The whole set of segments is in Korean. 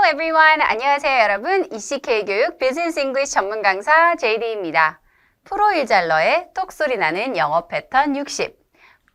everyone. 안녕하세요, 여러분. ECK 교육 비즈니스 잉글리시 전문 강사 JD입니다. 프로 일잘러의 똑소리 나는 영어 패턴 60.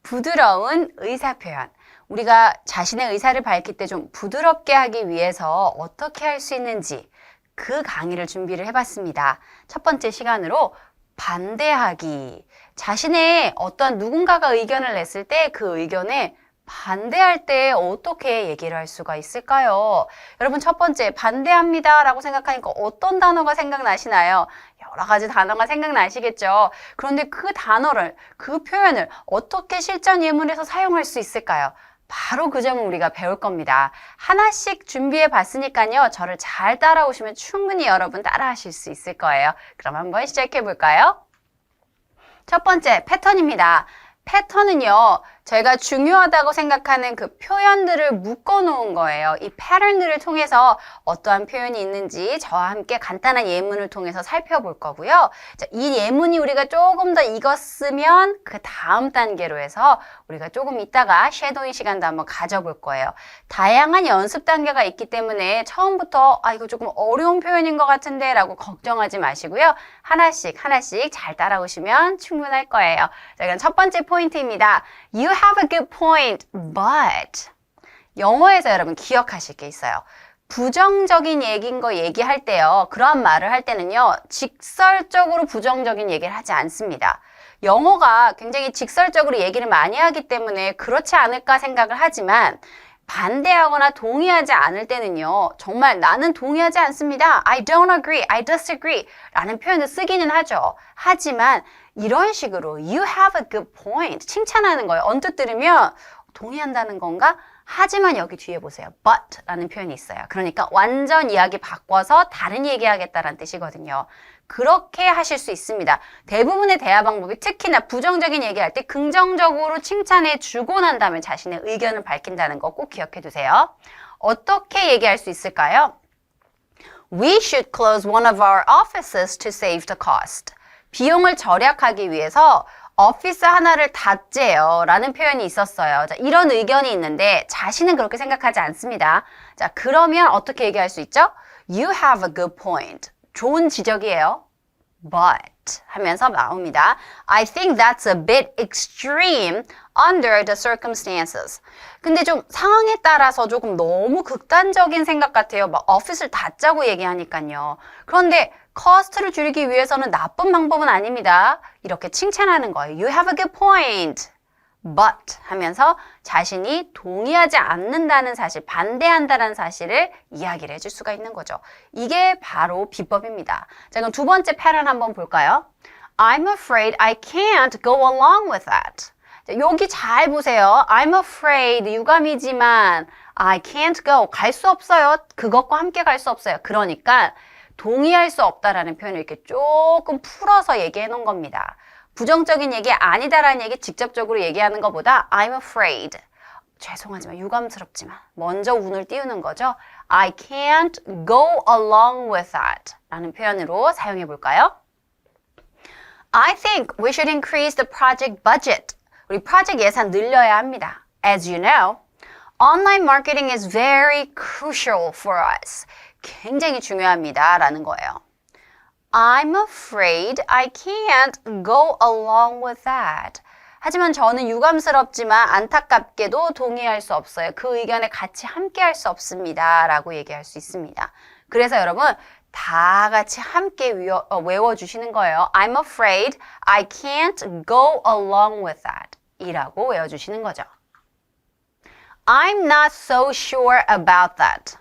부드러운 의사 표현. 우리가 자신의 의사를 밝힐 때 좀 부드럽게 하기 위해서 어떻게 할 수 있는지 그 강의를 준비를 해봤습니다. 첫 번째 시간으로 반대하기. 자신의 어떤 누군가가 의견을 냈을 때 그 의견에 반대할 때 어떻게 얘기를 할 수가 있을까요? 여러분, 첫 번째 반대합니다 라고 생각하니까 어떤 단어가 생각나시나요? 여러 가지 단어가 생각나시겠죠? 그런데 그 단어를, 그 표현을 어떻게 실전 예문에서 사용할 수 있을까요? 바로 그 점을 우리가 배울 겁니다. 하나씩 준비해 봤으니까요. 저를 잘 따라오시면 충분히 여러분 따라 하실 수 있을 거예요. 그럼 한번 시작해 볼까요? 첫 번째, 패턴입니다. 패턴은요, 저희가 중요하다고 생각하는 그 표현들을 묶어 놓은 거예요. 이 패턴들을 통해서 어떠한 표현이 있는지 저와 함께 간단한 예문을 통해서 살펴볼 거고요. 자, 이 예문이 우리가 조금 더 익었으면 그 다음 단계로 해서 우리가 조금 이따가 쉐도잉 시간도 한번 가져볼 거예요. 다양한 연습 단계가 있기 때문에 처음부터 이거 조금 어려운 표현인 것 같은데 라고 걱정하지 마시고요. 하나씩 잘 따라오시면 충분할 거예요. 자, 그럼 첫 번째 포인트입니다. You have a good point, but 영어에서 여러분 기억하실 게 있어요. 부정적인 얘기인 거 얘기할 때요. 그러한 말을 할 때는요. 직설적으로 부정적인 얘기를 하지 않습니다. 영어가 굉장히 직설적으로 얘기를 많이 하기 때문에 그렇지 않을까 생각을 하지만 반대하거나 동의하지 않을 때는요. 정말 나는 동의하지 않습니다. I don't agree, I disagree 라는 표현을 쓰기는 하죠. 하지만 이런 식으로 You have a good point 칭찬하는 거예요. 언뜻 들으면 동의한다는 건가? 하지만 여기 뒤에 보세요. But 라는 표현이 있어요. 그러니까 완전 이야기 바꿔서 다른 얘기하겠다라는 뜻이거든요. 그렇게 하실 수 있습니다. 대부분의 대화 방법이 특히나 부정적인 얘기할 때 긍정적으로 칭찬해 주고 난 다음에 자신의 의견을 밝힌다는 거 꼭 기억해 두세요. 어떻게 얘기할 수 있을까요? We should close one of our offices to save the cost. 비용을 절약하기 위해서 오피스 하나를 닫재요 라는 표현이 있었어요. 자, 이런 의견이 있는데 자신은 그렇게 생각하지 않습니다. 자, 그러면 어떻게 얘기할 수 있죠? You have a good point. 좋은 지적이에요. But 하면서 나옵니다. I think that's a bit extreme under the circumstances. 근데 좀 상황에 따라서 조금 너무 극단적인 생각 같아요. 막 오피스를 닫자고 얘기하니까요. 그런데 커스트를 줄이기 위해서는 나쁜 방법은 아닙니다. 이렇게 칭찬하는 거예요. You have a good point. But 하면서 자신이 동의하지 않는다는 사실, 반대한다는 사실을 이야기를 해줄 수가 있는 거죠. 이게 바로 비법입니다. 자, 그럼 두 번째 패턴 한번 볼까요? I'm afraid I can't go along with that. 자, 여기 잘 보세요. I'm afraid, 유감이지만 I can't go, 갈 수 없어요. 그것과 함께 갈 수 없어요. 그러니까 동의할 수 없다라는 표현을 이렇게 조금 풀어서 얘기해 놓은 겁니다. 부정적인 얘기 아니다라는 얘기 직접적으로 얘기하는 것보다 I'm afraid. 죄송하지만 유감스럽지만 먼저 운을 띄우는 거죠. I can't go along with that 라는 표현으로 사용해 볼까요? I think we should increase the project budget. 우리 프로젝트 예산 늘려야 합니다. As you know, online marketing is very crucial for us. 굉장히 중요합니다 라는 거예요. I'm afraid I can't go along with that. 하지만 저는 유감스럽지만 안타깝게도 동의할 수 없어요. 그 의견에 같이 함께 할 수 없습니다. 라고 얘기할 수 있습니다. 그래서 여러분 다 같이 함께 외워주시는 거예요. I'm afraid I can't go along with that. 이라고 외워주시는 거죠. I'm not so sure about that.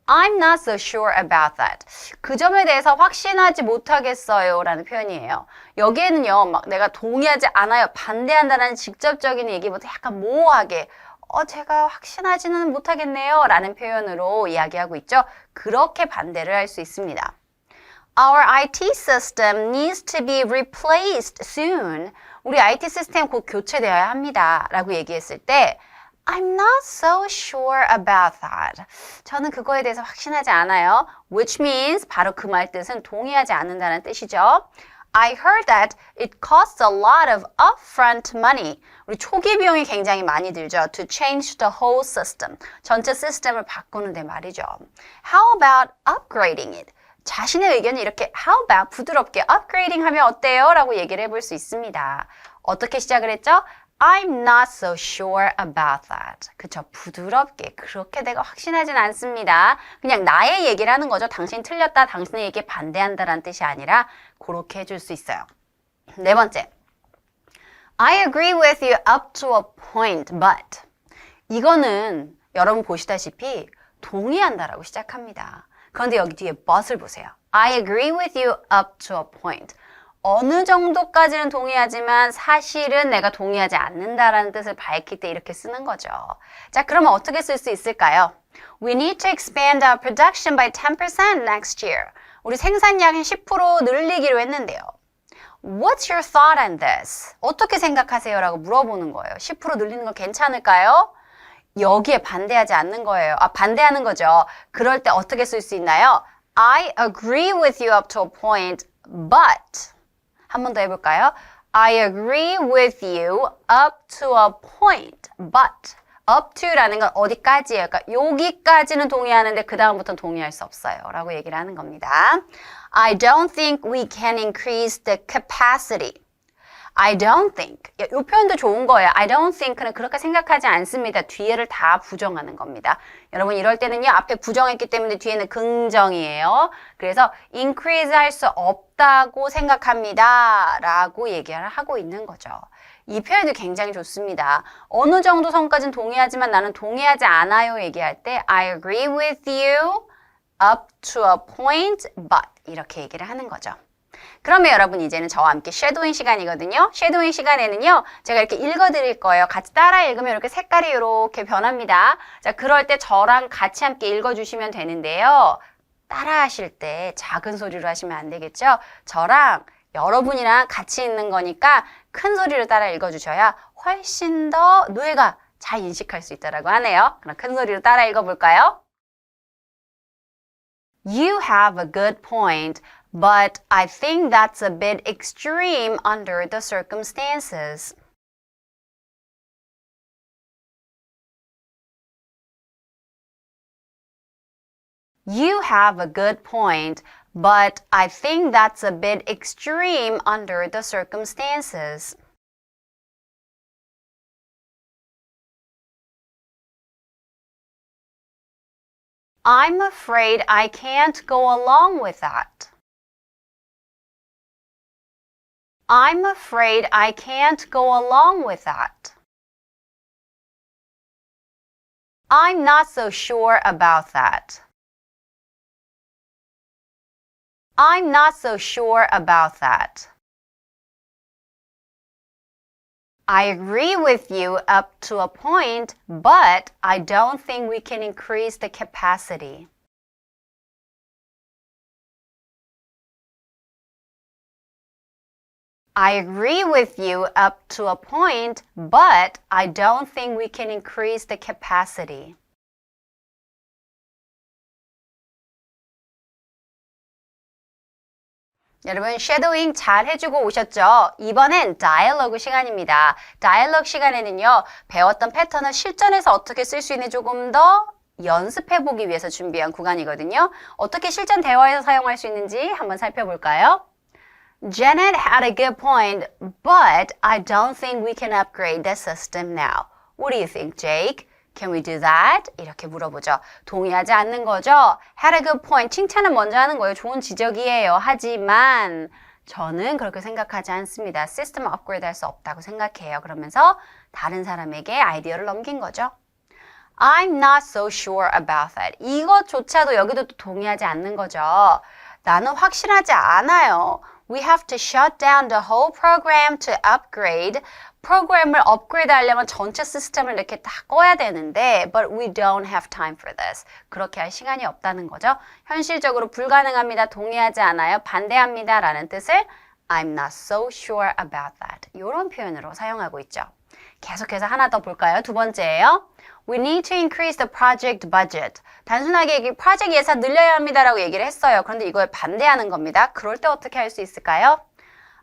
I'm not so sure about that. 그 점에 대해서 확신하지 못하겠어요 라는 표현이에요. 여기에는요, 막 내가 동의하지 않아요, 반대한다는 직접적인 얘기보다 약간 모호하게 제가 확신하지는 못하겠네요 라는 표현으로 이야기하고 있죠. 그렇게 반대를 할 수 있습니다. Our IT system needs to be replaced soon. 우리 IT 시스템 곧 교체되어야 합니다 라고 얘기했을 때 I'm not so sure about that. 저는 그거에 대해서 확신하지 않아요. Which means 바로 그 말 뜻은 동의하지 않는다는 뜻이죠. I heard that it costs a lot of upfront money. 우리 초기 비용이 굉장히 많이 들죠. To change the whole system. 전체 시스템을 바꾸는데 말이죠. How about upgrading it? 자신의 의견을 이렇게 how about 부드럽게 upgrading 하면 어때요? 라고 얘기를 해볼 수 있습니다. 어떻게 시작을 했죠? I'm not so sure about that. 그쵸? 부드럽게 그렇게 내가 확신하진 않습니다. 그냥 나의 얘기를 하는 거죠. 당신 틀렸다, 당신의 얘기에 반대한다라는 뜻이 아니라 그렇게 해줄 수 있어요. 네 번째. I agree with you up to a point, but 이거는 여러분 보시다시피 동의한다라고 시작합니다. 그런데 여기 뒤에 but을 보세요. I agree with you up to a point. 어느 정도까지는 동의하지만 사실은 내가 동의하지 않는다라는 뜻을 밝힐 때 이렇게 쓰는 거죠. 자, 그러면 어떻게 쓸 수 있을까요? We need to expand our production by 10% next year. 우리 생산량을 10% 늘리기로 했는데요. What's your thought on this? 어떻게 생각하세요? 라고 물어보는 거예요. 10% 늘리는 거 괜찮을까요? 여기에 반대하지 않는 거예요. 반대하는 거죠. 그럴 때 어떻게 쓸 수 있나요? I agree with you up to a point, but 한 번 더 해볼까요? I agree with you up to a point, but up to라는 건 어디까지예요? 그러니까 여기까지는 동의하는데 그 다음부터는 동의할 수 없어요. 라고 얘기를 하는 겁니다. I don't think we can increase the capacity. I don't think. 이 표현도 좋은 거예요. I don't think는 그렇게 생각하지 않습니다. 뒤에를 다 부정하는 겁니다. 여러분 이럴 때는요. 앞에 부정했기 때문에 뒤에는 긍정이에요. 그래서 increase 할 수 없다고 생각합니다. 라고 얘기를 하고 있는 거죠. 이 표현도 굉장히 좋습니다. 어느 정도 선까지는 동의하지만 나는 동의하지 않아요. 얘기할 때 I agree with you up to a point, but 이렇게 얘기를 하는 거죠. 그러면 여러분 이제는 저와 함께 쉐도잉 시간이거든요. 쉐도잉 시간에는요. 제가 이렇게 읽어드릴 거예요. 같이 따라 읽으면 이렇게 색깔이 이렇게 변합니다. 자, 그럴 때 저랑 같이 함께 읽어주시면 되는데요. 따라 하실 때 작은 소리로 하시면 안 되겠죠? 저랑 여러분이랑 같이 읽는 거니까 큰 소리로 따라 읽어주셔야 훨씬 더 뇌가 잘 인식할 수 있다고 하네요. 그럼 큰 소리로 따라 읽어볼까요? You have a good point. But I think that's a bit extreme under the circumstances. You have a good point, but I think that's a bit extreme under the circumstances. I'm afraid I can't go along with that. I'm afraid I can't go along with that. I'm not so sure about that. I'm not so sure about that. I agree with you up to a point, but I don't think we can increase the capacity. I agree with you up to a point, but I don't think we can increase the capacity. 여러분 쉐도잉 잘 해주고 오셨죠? 이번엔 다이얼로그 시간입니다. 다이얼로그 시간에는요. 배웠던 패턴을 실전에서 어떻게 쓸 수 있는지 조금 더 연습해보기 위해서 준비한 구간이거든요. 어떻게 실전 대화에서 사용할 수 있는지 한번 살펴볼까요? Janet had a good point, but I don't think we can upgrade the system now. What do you think, Jake? Can we do that? 이렇게 물어보죠. 동의하지 않는 거죠. Had a good point. 칭찬은 먼저 하는 거예요. 좋은 지적이에요. 하지만 저는 그렇게 생각하지 않습니다. 시스템 업그레이드 할 수 없다고 생각해요. 그러면서 다른 사람에게 아이디어를 넘긴 거죠. I'm not so sure about that. 이것조차도 여기도 또 동의하지 않는 거죠. 나는 확실하지 않아요. We have to shut down the whole program to upgrade. 프로그램을 업그레이드 하려면 전체 시스템을 이렇게 다 꺼야 되는데 but we don't have time for this. 그렇게 할 시간이 없다는 거죠. 현실적으로 불가능합니다. 동의하지 않아요. 반대합니다. 라는 뜻을 I'm not so sure about that. 이런 표현으로 사용하고 있죠. 계속해서 하나 더 볼까요? 두 번째예요. We need to increase the project budget. 단순하게 이 프로젝트 예산 늘려야 합니다라고 얘기를 했어요. 그런데 이거에 반대하는 겁니다. 그럴 때 어떻게 할 수 있을까요?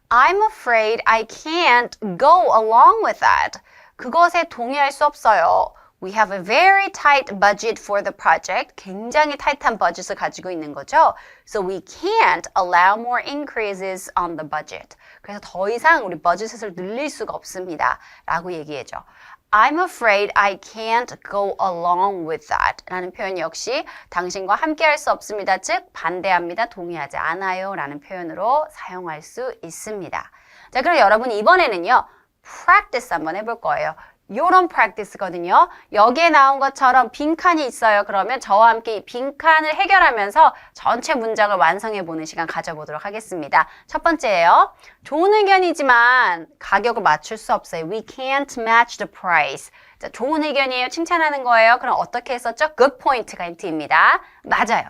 I'm afraid I can't go along with that. 그것에 동의할 수 없어요. We have a very tight budget for the project. 굉장히 타이트한 버짓을 가지고 있는 거죠. So we can't allow more increases on the budget. 그래서 더 이상 우리 버짓을 늘릴 수가 없습니다. 라고 얘기해줘. I'm afraid I can't go along with that. 라는 표현 역시 당신과 함께 할 수 없습니다. 즉 반대합니다. 동의하지 않아요. 라는 표현으로 사용할 수 있습니다. 자, 그럼 여러분 이번에는요. practice 한번 해볼 거예요. 요런 practice거든요. 여기에 나온 것처럼 빈칸이 있어요. 그러면 저와 함께 이 빈칸을 해결하면서 전체 문장을 완성해보는 시간 가져보도록 하겠습니다. 첫 번째예요. 좋은 의견이지만 가격을 맞출 수 없어요. We can't match the price. 자, 좋은 의견이에요. 칭찬하는 거예요. 그럼 어떻게 했었죠? Good point가 힌트입니다. 맞아요.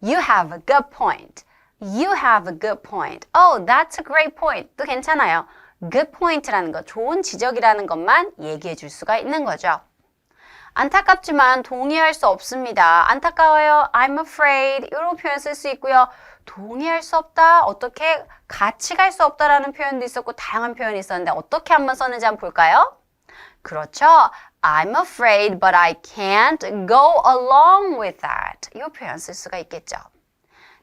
You have a good point. You have a good point. Oh, that's a great point. 또 괜찮아요. good point라는 거, 좋은 지적이라는 것만 얘기해 줄 수가 있는 거죠. 안타깝지만 동의할 수 없습니다. 안타까워요. I'm afraid. 이런 표현 쓸 수 있고요. 동의할 수 없다. 어떻게 같이 갈 수 없다라는 표현도 있었고 다양한 표현이 있었는데 어떻게 한번 썼는지 한번 볼까요? 그렇죠. I'm afraid but I can't go along with that. 이 표현 쓸 수가 있겠죠.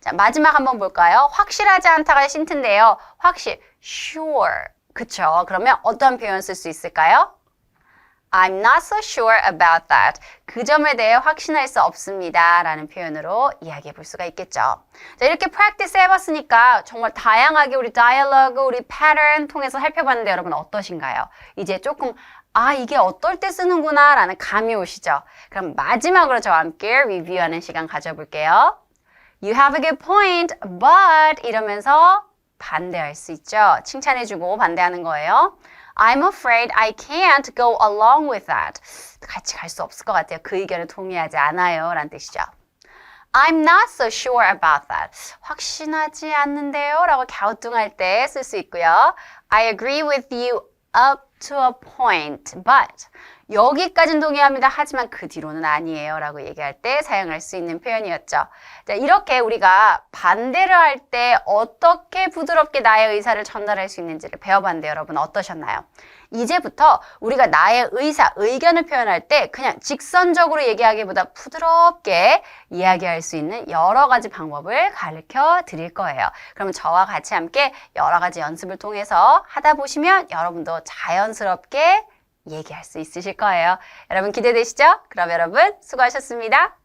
자, 마지막 한번 볼까요? 확실하지 않다가 힌트인데요. sure. 그쵸? 그러면 어떤 표현 쓸 수 있을까요? I'm not so sure about that. 그 점에 대해 확신할 수 없습니다. 라는 표현으로 이야기해 볼 수가 있겠죠. 자, 이렇게 practice 해봤으니까 정말 다양하게 우리 dialogue, 우리 pattern 통해서 살펴봤는데 여러분 어떠신가요? 이제 조금 이게 어떨 때 쓰는구나 라는 감이 오시죠? 그럼 마지막으로 저와 함께 리뷰하는 시간 가져볼게요. You have a good point, but 이러면서 반대할 수 있죠. 칭찬해주고 반대하는 거예요. I'm afraid I can't go along with that. 같이 갈 수 없을 것 같아요. 그 의견을 동의하지 않아요. 라는 뜻이죠. I'm not so sure about that. 확신하지 않는데요. 라고 갸우뚱할 때 쓸 수 있고요. I agree with you up to a point, but 여기까지는 동의합니다. 하지만 그 뒤로는 아니에요. 라고 얘기할 때 사용할 수 있는 표현이었죠. 자, 이렇게 우리가 반대를 할 때 어떻게 부드럽게 나의 의사를 전달할 수 있는지를 배워봤는데 여러분 어떠셨나요? 이제부터 우리가 나의 의견을 표현할 때 그냥 직선적으로 얘기하기보다 부드럽게 이야기할 수 있는 여러 가지 방법을 가르쳐 드릴 거예요. 그러면 저와 같이 함께 여러 가지 연습을 통해서 하다 보시면 여러분도 자연스럽게 얘기할 수 있으실 거예요. 여러분 기대되시죠? 그럼 여러분 수고하셨습니다.